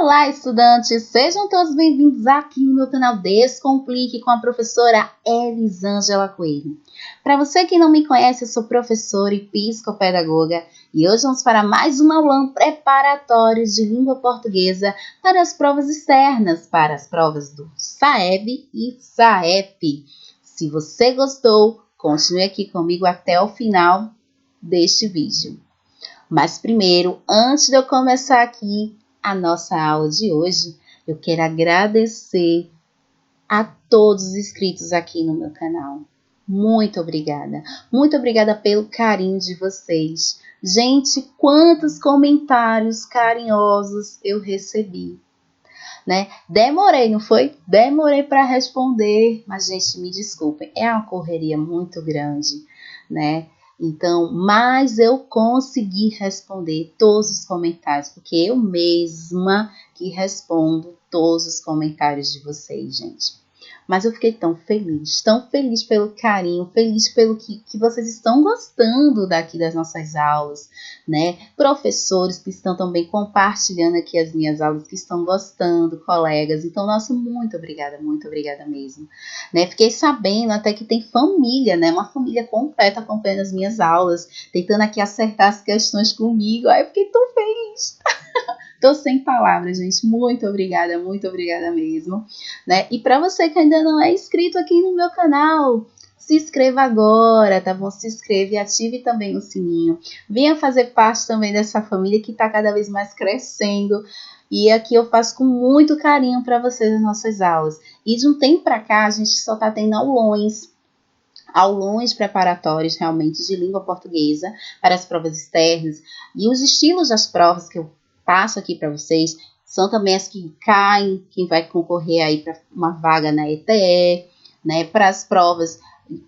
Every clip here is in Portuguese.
Olá, estudantes! Sejam todos bem-vindos aqui no meu canal Descomplique com a professora Elisângela Coelho. Para você que não me conhece, eu sou professora e psicopedagoga e hoje vamos para mais um aulão preparatório de língua portuguesa para as provas externas, para as provas do SAEB e SAEP. Se você gostou, continue aqui comigo até o final deste vídeo. Mas primeiro, antes de eu começar aqui a nossa aula de hoje, eu quero agradecer a todos os inscritos aqui no meu canal. Muito obrigada. Muito obrigada pelo carinho de vocês. Gente, quantos comentários carinhosos eu recebi, né? Demorei, não foi? Demorei para responder, mas gente, me desculpem, é uma correria muito grande, né? Então, mas eu consegui responder todos os comentários, porque eu mesma que respondo todos os comentários de vocês, gente. Mas eu fiquei tão feliz pelo carinho, feliz pelo que vocês estão gostando daqui das nossas aulas, né? Professores que estão também compartilhando aqui as minhas aulas, que estão gostando, colegas. Então, nossa, muito obrigada mesmo, né? Fiquei sabendo até que tem família, né? Uma família completa acompanhando as minhas aulas, tentando aqui acertar as questões comigo. Aí eu fiquei tão feliz. Tô sem palavras, gente. Muito obrigada mesmo, né? E para você que ainda não é inscrito aqui no meu canal, se inscreva agora, tá bom? Se inscreva e ative também o sininho. Venha fazer parte também dessa família que tá cada vez mais crescendo. E aqui eu faço com muito carinho para vocês as nossas aulas. E de um tempo para cá, a gente só tá tendo aulões preparatórios realmente de língua portuguesa para as provas externas. E os estilos das provas que eu passo aqui para vocês são também as que caem, quem vai concorrer aí para uma vaga na ETE, né? Para as provas,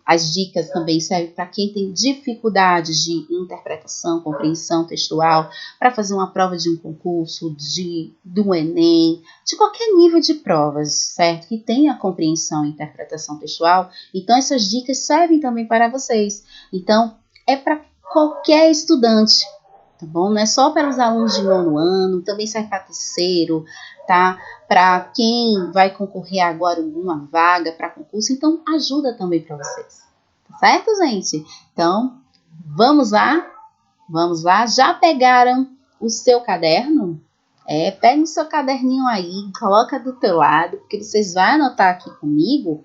as dicas também servem para quem tem dificuldades de interpretação, compreensão textual, para fazer uma prova de um concurso, do Enem, de qualquer nível de provas, certo? Que tenha compreensão e interpretação textual. Então, essas dicas servem também para vocês. Então, é para qualquer estudante, tá bom? Não é só para os alunos de nono ano, também serve para terceiro, tá? Para quem vai concorrer agora alguma vaga para concurso, então ajuda também para vocês, tá certo, gente? Então, vamos lá? Vamos lá? Já pegaram o seu caderno? Pega o seu caderninho aí, coloca do teu lado, porque vocês vão anotar aqui comigo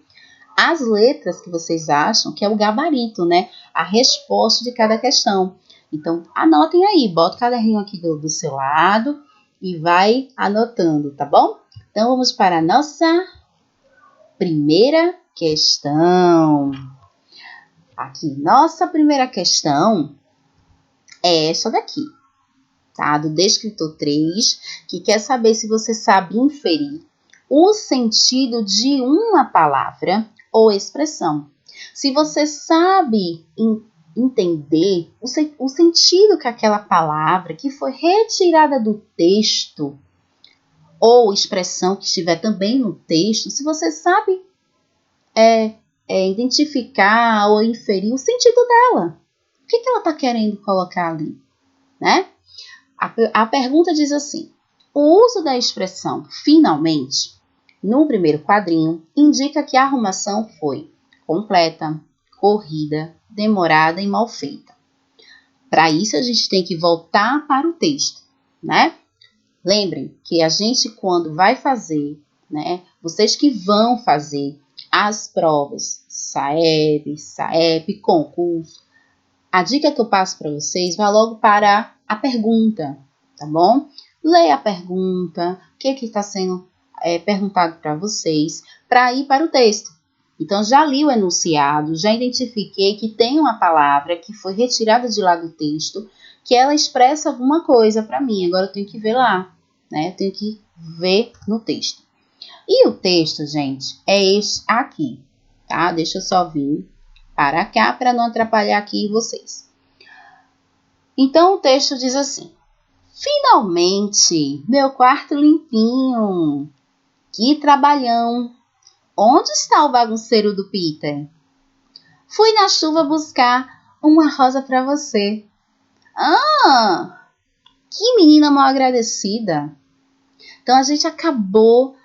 as letras que vocês acham que é o gabarito, né? A resposta de cada questão. Então, anotem aí, bota o caderninho aqui do seu lado e vai anotando, tá bom? Então, vamos para a nossa primeira questão. Aqui, nossa primeira questão é essa daqui, tá? Do Descritor 3, que quer saber se você sabe inferir o sentido de uma palavra ou expressão. Se você sabe entender o sentido que aquela palavra que foi retirada do texto ou expressão que estiver também no texto, se você sabe identificar ou inferir o sentido dela. O que ela está querendo colocar ali, né? A pergunta diz assim: o uso da expressão finalmente, no primeiro quadrinho, indica que a arrumação foi completa, corrida, demorada e mal feita. Para isso, a gente tem que voltar para o texto, né? Lembrem que a gente, quando vai fazer, né? Vocês que vão fazer as provas SAEB, SAEP, concurso, a dica que eu passo para vocês vai logo para a pergunta, tá bom? Leia a pergunta, o que está sendo perguntado para vocês, para ir para o texto. Então, já li o enunciado, já identifiquei que tem uma palavra que foi retirada de lá do texto, que ela expressa alguma coisa para mim. Agora eu tenho que ver lá, né? Eu tenho que ver no texto. E o texto, gente, é este aqui, tá? Deixa eu só vir para cá para não atrapalhar aqui vocês. Então, o texto diz assim: finalmente, meu quarto limpinho. Que trabalhão. Onde está o bagunceiro do Peter? Fui na chuva buscar uma rosa para você. Ah, que menina mal agradecida. Então, a gente acabou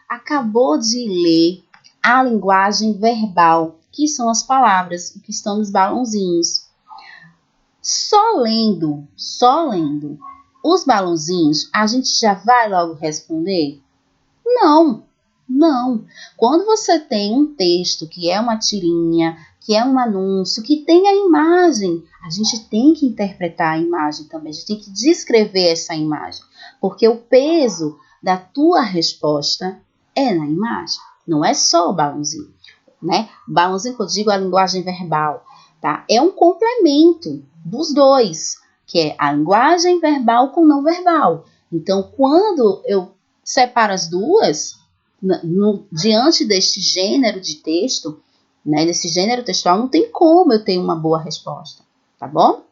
de ler a linguagem verbal, que são as palavras que estão nos balãozinhos. Só lendo os balãozinhos, a gente já vai logo responder? Não, não. Quando você tem um texto que é uma tirinha, que é um anúncio, que tem a imagem, a gente tem que interpretar a imagem também, a gente tem que descrever essa imagem, porque o peso da tua resposta é na imagem, não é só o balãozinho, né? O balãozinho que eu digo é a linguagem verbal, tá? É um complemento dos dois, que é a linguagem verbal com não verbal. Então, quando eu separo as duas, diante deste gênero de texto, né, desse gênero textual, não tem como eu ter uma boa resposta, tá bom?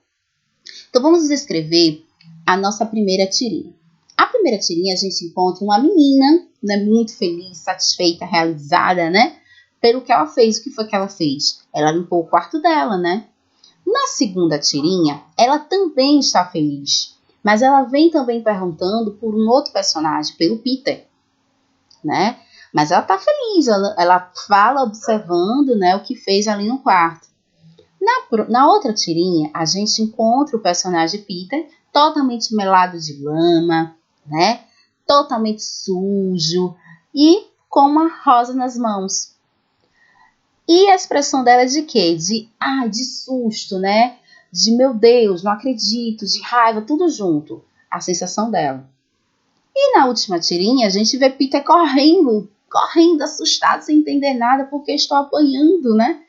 Então, vamos descrever a nossa primeira tirinha. A primeira tirinha, a gente encontra uma menina, né, muito feliz, satisfeita, realizada, né, pelo que ela fez. O que foi que ela fez? Ela limpou o quarto dela, né? Na segunda tirinha, ela também está feliz, mas ela vem também perguntando por um outro personagem, pelo Peter, né? Mas ela está feliz, ela fala observando, né, o que fez ali no quarto. Na outra tirinha, a gente encontra o personagem Peter totalmente melado de lama, né? Totalmente sujo e com uma rosa nas mãos. E a expressão dela é de quê? De susto, né? De meu Deus, não acredito, de raiva, tudo junto. A sensação dela. E na última tirinha, a gente vê Peter correndo, assustado, sem entender nada, porque estou apanhando, né?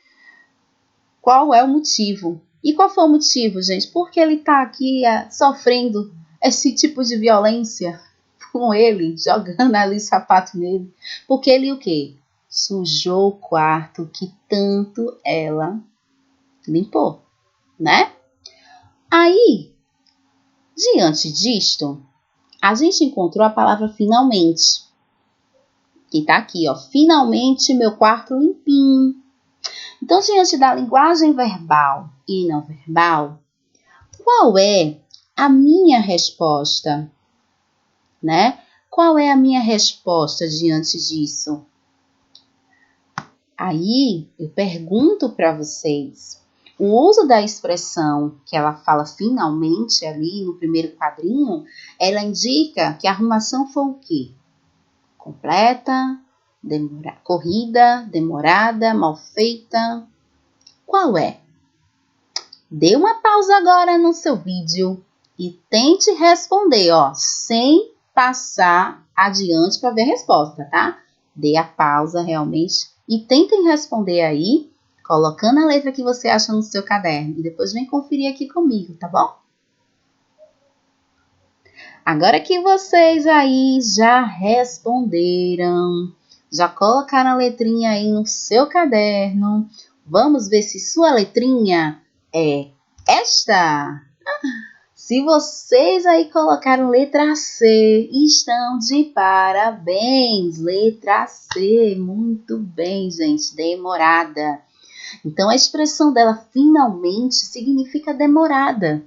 Qual é o motivo? E qual foi o motivo, gente? Porque ele está aqui sofrendo esse tipo de violência com ele, jogando ali sapato nele. Porque ele o quê? Sujou o quarto que tanto ela limpou, né? Aí, diante disto, a gente encontrou a palavra finalmente, que tá aqui, ó. Finalmente meu quarto limpinho. Então, diante da linguagem verbal e não verbal, qual é a minha resposta, né? Qual é a minha resposta diante disso? Aí, eu pergunto para vocês, o uso da expressão que ela fala finalmente ali no primeiro quadrinho, ela indica que a arrumação foi o quê? Completa, corrida, demorada, mal feita. Qual é? Dê uma pausa agora no seu vídeo e tente responder, ó, sem passar adiante para ver a resposta, tá? Dê a pausa realmente e tentem responder aí, colocando a letra que você acha no seu caderno. E depois vem conferir aqui comigo, tá bom? Agora que vocês aí já responderam, já colocaram a letrinha aí no seu caderno, vamos ver se sua letrinha é esta. Se vocês aí colocaram letra C, estão de parabéns. Letra C, muito bem, gente, demorada. Então, a expressão dela finalmente significa demorada.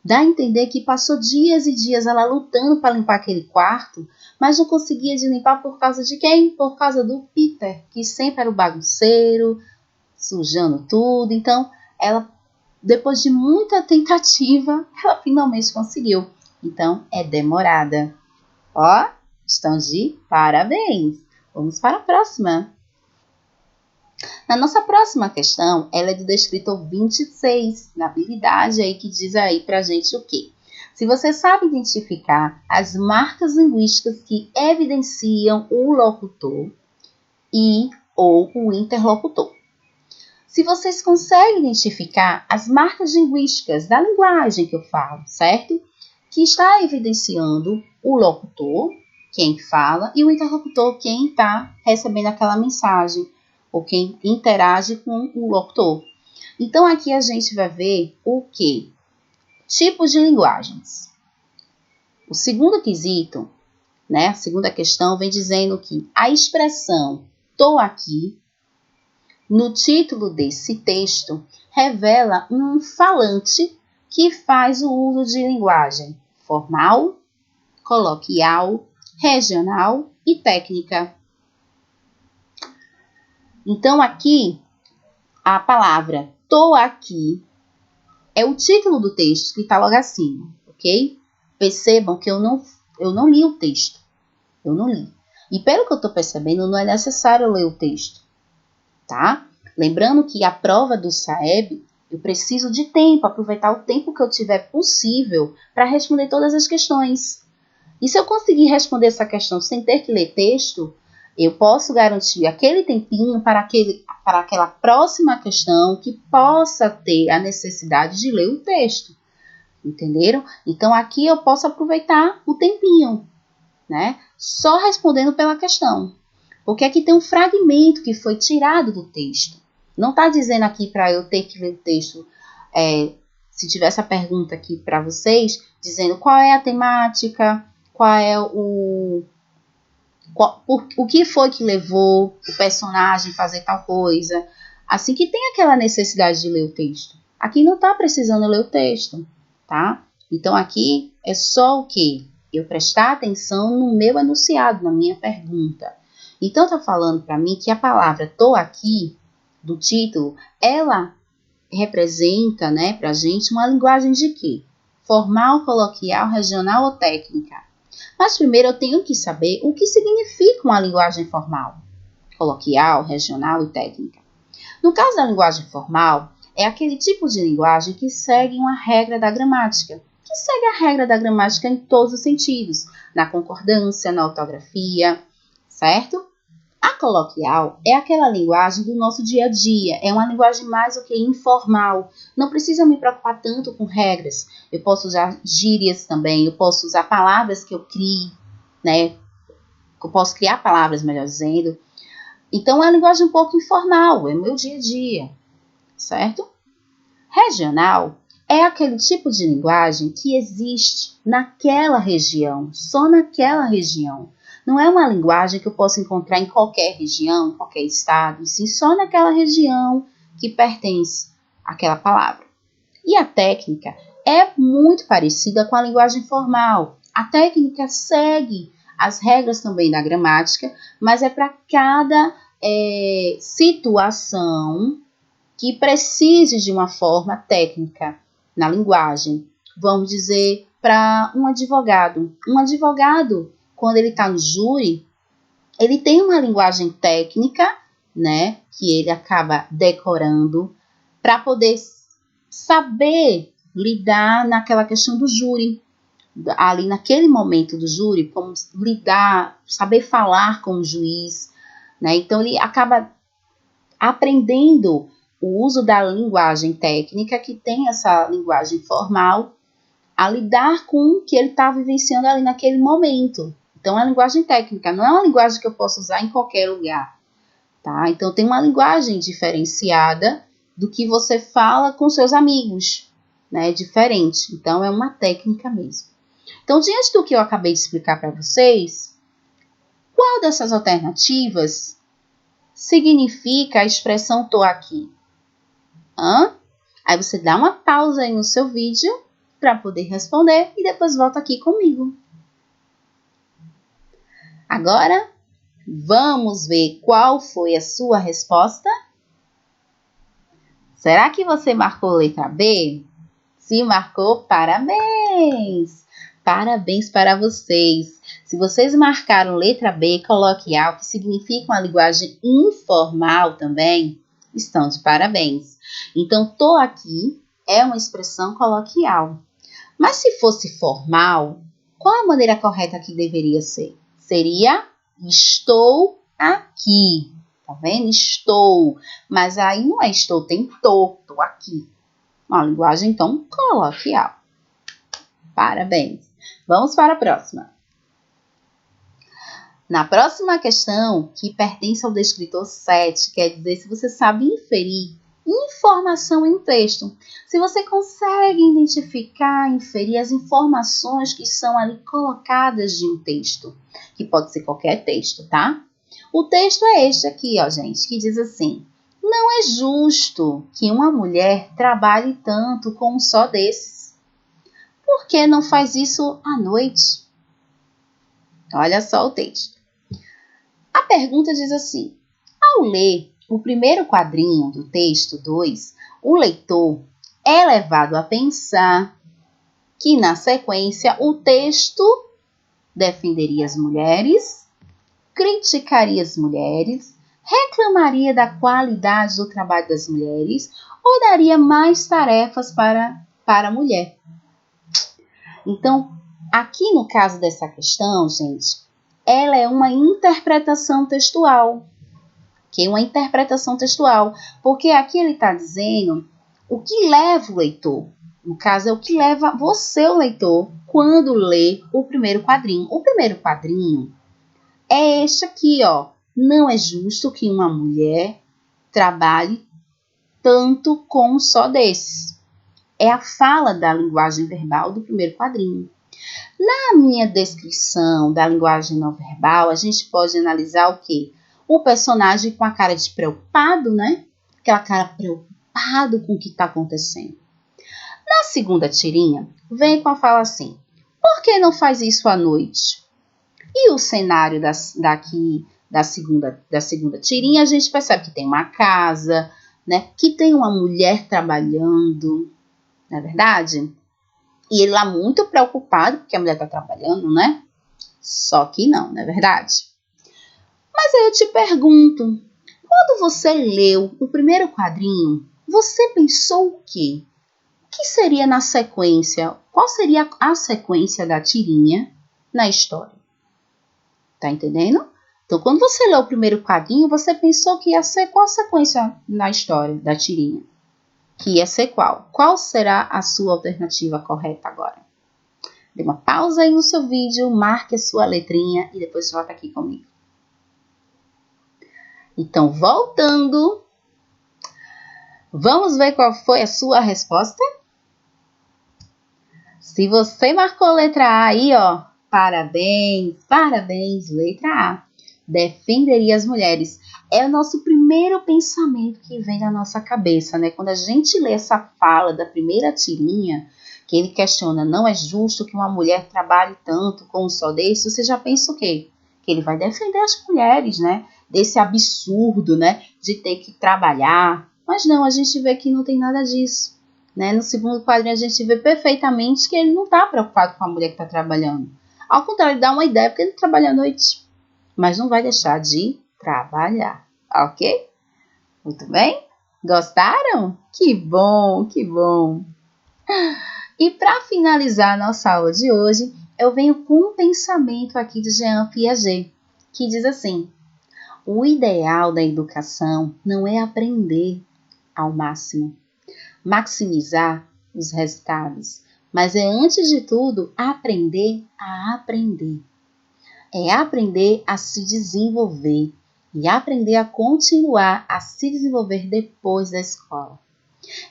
Dá a entender que passou dias e dias ela lutando para limpar aquele quarto, mas não conseguia de limpar por causa de quem? Por causa do Peter, que sempre era o bagunceiro, sujando tudo. Então, ela, depois de muita tentativa, ela finalmente conseguiu. Então, é demorada. Ó, estão de parabéns. Vamos para a próxima. Na nossa próxima questão, ela é do descritor 26, na habilidade aí que diz aí pra gente o quê? Se você sabe identificar as marcas linguísticas que evidenciam o locutor e ou o interlocutor. Se vocês conseguem identificar as marcas linguísticas da linguagem que eu falo, certo? Que está evidenciando o locutor, quem fala, e o interlocutor, quem está recebendo aquela mensagem, ou quem interage com o locutor. Então, aqui a gente vai ver o quê? Tipos de linguagens. O segundo quesito, né, a segunda questão, vem dizendo que a expressão "tô aqui", no título desse texto, revela um falante que faz o uso de linguagem formal, coloquial, regional e técnica. Então, aqui, a palavra tô aqui é o título do texto que está logo acima, ok? Percebam que eu não li o texto. Eu não li. E pelo que eu estou percebendo, não é necessário ler o texto, tá? Lembrando que a prova do SAEB, eu preciso de tempo, aproveitar o tempo que eu tiver possível para responder todas as questões. E se eu conseguir responder essa questão sem ter que ler texto, eu posso garantir aquele tempinho para aquela próxima questão que possa ter a necessidade de ler o texto. Entenderam? Então, aqui eu posso aproveitar o tempinho, né? Só respondendo pela questão. Porque aqui tem um fragmento que foi tirado do texto. Não está dizendo aqui para eu ter que ler o texto. Se tivesse a pergunta aqui para vocês, dizendo qual é a temática, qual é o que foi que levou o personagem a fazer tal coisa. Assim que tem aquela necessidade de ler o texto. Aqui não está precisando ler o texto, tá? Então aqui é só o quê? Eu prestar atenção no meu enunciado, na minha pergunta. Então está falando para mim que a palavra tô aqui, do título, ela representa, né, para a gente uma linguagem de quê? Formal, coloquial, regional ou técnica? Mas primeiro eu tenho que saber o que significa uma linguagem formal, coloquial, regional e técnica. No caso da linguagem formal, é aquele tipo de linguagem que segue uma regra da gramática, que segue a regra da gramática em todos os sentidos, na concordância, na ortografia, certo? A coloquial é aquela linguagem do nosso dia a dia, é uma linguagem mais o que informal. Não precisa me preocupar tanto com regras. Eu posso usar gírias também, eu posso usar palavras que eu crie, né? Eu posso criar palavras, melhor dizendo. Então é uma linguagem um pouco informal, é o meu dia a dia, certo? Regional é aquele tipo de linguagem que existe naquela região, só naquela região. Não é uma linguagem que eu possa encontrar em qualquer região, em qualquer estado, e sim só naquela região que pertence àquela palavra. E a técnica é muito parecida com a linguagem formal. A técnica segue as regras também da gramática, mas é para cada situação que precise de uma forma técnica na linguagem. Vamos dizer, para um advogado. Um advogado, quando ele está no júri, ele tem uma linguagem técnica, né, que ele acaba decorando para poder saber lidar naquela questão do júri. Ali naquele momento do júri, como lidar, saber falar com o juiz, né? Então ele acaba aprendendo o uso da linguagem técnica, que tem essa linguagem formal, a lidar com o que ele está vivenciando ali naquele momento. Então, é a linguagem técnica, não é uma linguagem que eu posso usar em qualquer lugar, tá? Então, tem uma linguagem diferenciada do que você fala com seus amigos, né? É diferente. Então, é uma técnica mesmo. Então, diante do que eu acabei de explicar para vocês, qual dessas alternativas significa a expressão tô aqui? Aí você dá uma pausa aí no seu vídeo para poder responder e depois volta aqui comigo. Agora, vamos ver qual foi a sua resposta? Será que você marcou letra B? Se marcou, parabéns! Parabéns para vocês! Se vocês marcaram letra B, coloquial, que significa uma linguagem informal também, estão de parabéns. Então, tô aqui é uma expressão coloquial. Mas se fosse formal, qual a maneira correta que deveria ser? Seria estou aqui. Tá vendo? Estou. Mas aí não é estou, tem tô aqui. Uma linguagem, então, coloquial. Parabéns. Vamos para a próxima. Na próxima questão, que pertence ao descritor 7, quer dizer se você sabe inferir informação em um texto. Se você consegue identificar, inferir as informações que são ali colocadas de um texto, que pode ser qualquer texto, tá? O texto é este aqui, ó, gente, que diz assim: não é justo que uma mulher trabalhe tanto com um só desses. Por que não faz isso à noite? Olha só o texto. A pergunta diz assim: ao ler o primeiro quadrinho do texto 2, o leitor é levado a pensar que, na sequência, o texto defenderia as mulheres, criticaria as mulheres, reclamaria da qualidade do trabalho das mulheres ou daria mais tarefas para a mulher. Então, aqui no caso dessa questão, gente, ela é uma interpretação textual. Uma interpretação textual, porque aqui ele está dizendo o que leva o leitor. No caso, é o que leva você, o leitor, quando lê o primeiro quadrinho. O primeiro quadrinho é este aqui, ó. Não é justo que uma mulher trabalhe tanto com um só desses. É a fala da linguagem verbal do primeiro quadrinho. Na minha descrição da linguagem não verbal, a gente pode analisar o quê? O personagem com a cara de preocupado, né? Aquela cara preocupado com o que está acontecendo. Na segunda tirinha, vem com a fala assim: por que não faz isso à noite? E o cenário da segunda tirinha, a gente percebe que tem uma casa, né? Que tem uma mulher trabalhando, não é verdade? E ele lá muito preocupado, porque a mulher está trabalhando, né? Só que não é verdade? Mas aí eu te pergunto, quando você leu o primeiro quadrinho, você pensou o quê? O que seria na sequência? Qual seria a sequência da tirinha na história? Tá entendendo? Então, quando você leu o primeiro quadrinho, você pensou que ia ser qual sequência na história da tirinha? Que ia ser qual? Qual será a sua alternativa correta agora? Dê uma pausa aí no seu vídeo, marque a sua letrinha e depois volta aqui comigo. Então, voltando, vamos ver qual foi a sua resposta? Se você marcou a letra A aí, ó, parabéns, parabéns, letra A. Defenderia as mulheres. É o nosso primeiro pensamento que vem na nossa cabeça, né? Quando a gente lê essa fala da primeira tirinha, que ele questiona, não é justo que uma mulher trabalhe tanto com um só desse, você já pensa o quê? Que ele vai defender as mulheres, né? Desse absurdo, né? De ter que trabalhar. Mas não, a gente vê que não tem nada disso. Né? No segundo quadrinho a gente vê perfeitamente que ele não está preocupado com a mulher que está trabalhando. Ao contrário, ele dá uma ideia porque ele trabalha à noite. Mas não vai deixar de trabalhar. Ok? Muito bem? Gostaram? Que bom, que bom! E para finalizar a nossa aula de hoje, eu venho com um pensamento aqui de Jean Piaget, que diz assim: o ideal da educação não é aprender ao máximo, maximizar os resultados, mas é, antes de tudo, aprender a aprender. É aprender a se desenvolver e aprender a continuar a se desenvolver depois da escola.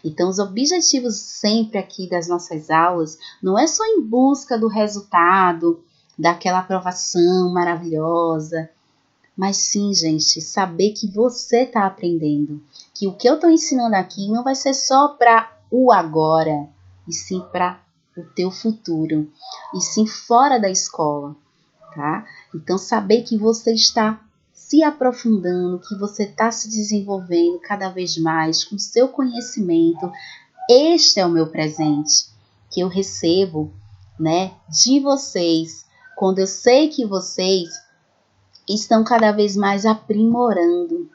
Então, os objetivos sempre aqui das nossas aulas não é só em busca do resultado, daquela aprovação maravilhosa, mas sim, gente, saber que você está aprendendo, que o que eu estou ensinando aqui não vai ser só para o agora, e sim para o teu futuro, e sim fora da escola, tá? Então, saber que você está se aprofundando, que você está se desenvolvendo cada vez mais com seu conhecimento. Este é o meu presente que eu recebo, né, de vocês, quando eu sei que vocês estão cada vez mais aprimorando.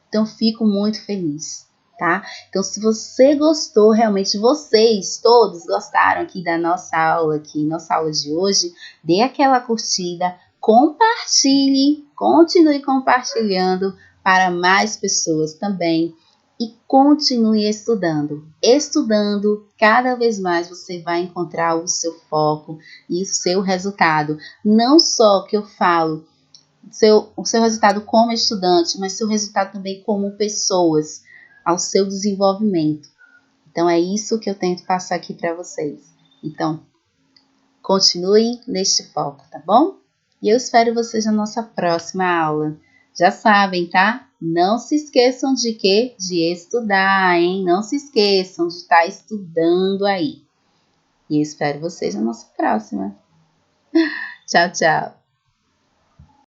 Então, fico muito feliz, tá? Então, se você gostou, realmente vocês todos gostaram aqui da nossa aula de hoje, dê aquela curtida, compartilhe, continue compartilhando para mais pessoas também e continue estudando. Estudando, cada vez mais você vai encontrar o seu foco e o seu resultado. Não só que eu falo, o seu resultado como estudante, mas seu resultado também como pessoas, ao seu desenvolvimento. Então, é isso que eu tento passar aqui para vocês. Então, continue neste foco, tá bom? E eu espero vocês na nossa próxima aula. Já sabem, tá? Não se esqueçam de quê? De estudar, hein? Não se esqueçam de estar estudando aí. E eu espero vocês na nossa próxima. Tchau, tchau.